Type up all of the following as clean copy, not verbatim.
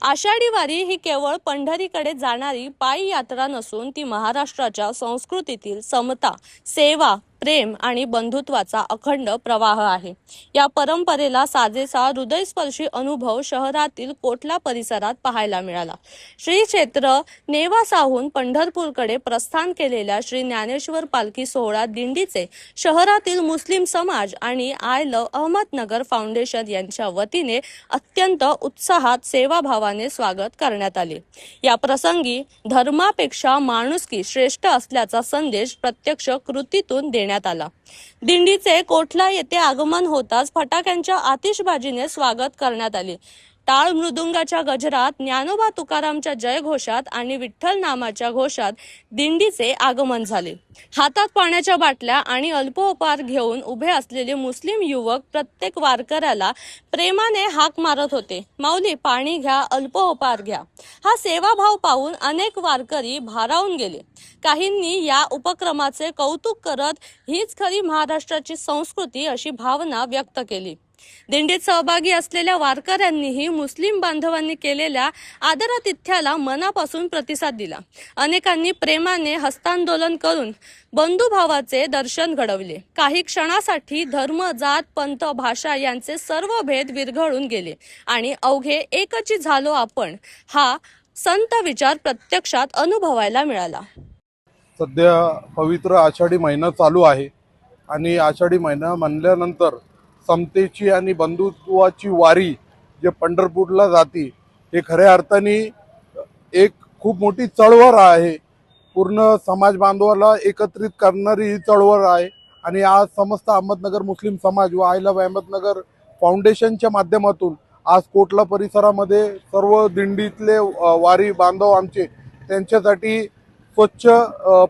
आषाढी वारी ही केवळ पंढरीकडे जाणारी पायी यात्रा नसून ती महाराष्ट्राच्या संस्कृतीतील समता, सेवा, प्रेम आणि बंधुत्वाचा अखंड प्रवाह आहे। या परंपरेला साजेसा हृदयस्पर्शी अनुभव शहरातील कोटला परिसरात पाहायला मिळाला। श्री क्षेत्र नेवासाहून पंढरपूरकडे प्रस्थान केलेल्या श्री ज्ञानेश्वर पालखी सोहळा दिंडीचे शहरातील मुस्लिम समाज आणि आय लव्ह अहमदनगर फाउंडेशन यांच्या वतीने अत्यंत उत्साहात सेवाभावाने स्वागत करण्यात आले। या प्रसंगी धर्मापेक्षा माणुसकी श्रेष्ठ असल्याचा संदेश प्रत्यक्ष कृतीतून देण्यात आला। दिंडीचे कोटला येथे आगमन होताच फटाक्यांच्या आतिषबाजीने स्वागत करण्यात आले। टाळ मृदुंगाच्या गजरात, ज्ञानोबा तुकारामच्या जयघोषात आणि विठ्ठल नामाच्या घोषात दिंडीचे आगमन झाले। हातात पाण्याच्या बाटल्या आणि अल्पोपहार घेऊन उभे असलेले मुस्लिम युवक प्रत्येक वारकऱ्याला प्रेमाने हाक मारत होते, माऊली पाणी घ्या, अल्पोपहार घ्या। हा सेवाभाव पाहून अनेक वारकरी भारावून गेले। काहींनी या उपक्रमाचे कौतुक करत हीच खरी महाराष्ट्राची संस्कृती अशी भावना व्यक्त केली। दिंडीत सहभागी असलेल्या वारकऱ्यांनीही मुस्लिम बांधवांनी केलेल्या आदरातिथ्याला मनापासून प्रतिसाद दिला। अनेकांनी प्रेमाने हस्तांदोलन करून बंधुभावाचे दर्शन घडवले। काही क्षणासाठी धर्म, जात, पंथ, भाषा यांचे सर्व भेद विरघळून गेले आणि अवघे एकची झालो आपण हा संत विचार प्रत्यक्षात अनुभवायला मिळाला। सध्या पवित्र आषाढी महिना चालू आहे आणि आषाढी महिना म्हणल्यानंतर समतेची आणि बंधुत्वाची वारी जे पंढरपूरला जाते हे खऱ्या अर्थाने एक खूप मोठी चळवळ आहे। पूर्ण समाज बांधवाला एकत्रित करणारी ही चळवळ आहे आणि आज समस्त अहमदनगर मुस्लिम समाज व आय लव्ह अहमदनगर फाउंडेशनच्या माध्यमातून आज कोटला परिसरामध्ये सर्व दिंडीतले वारी बांधव आमचे त्यांच्यासाठी स्वच्छ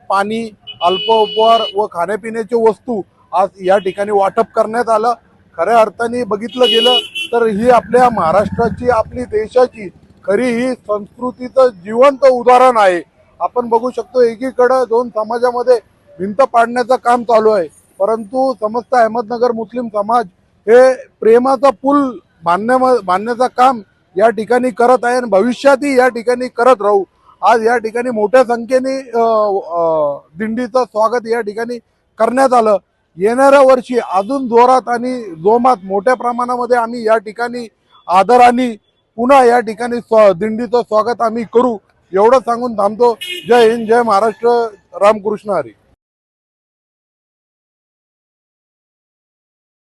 पाणी, अल्पोपहार व खाण्यापिण्याच्या वस्तू आज या ठिकाणी वाटप करण्यात आलं। खऱ्या अर्थाने बघितलं गेलं तर ही आपल्या महाराष्ट्राची, आपली देशाची खरी ही संस्कृतीचं जिवंत उदाहरण आहे। आपण बघू शकतो एकीकडे दोन समाजामध्ये भिंत पाडण्याचं काम चालू आहे, परंतु समस्त अहमदनगर मुस्लिम समाज हे प्रेमाचा पूल बांधण्याचं काम या ठिकाणी करत आहे आणि भविष्यातही या ठिकाणी करत राहू। आज या ठिकाणी मोठ्या संख्येने दिंडीचं स्वागत या ठिकाणी करण्यात आलं। येणाऱ्या वर्षी अजून जोरात आणि जोमात मोठ्या प्रमाणामध्ये आम्ही या ठिकाणी आदराने पुन्हा या ठिकाणी दिंडीचं स्वागत आम्ही करू, एवढं सांगून थांबतो। जय हिंद, जय महाराष्ट्र, रामकृष्ण हरी।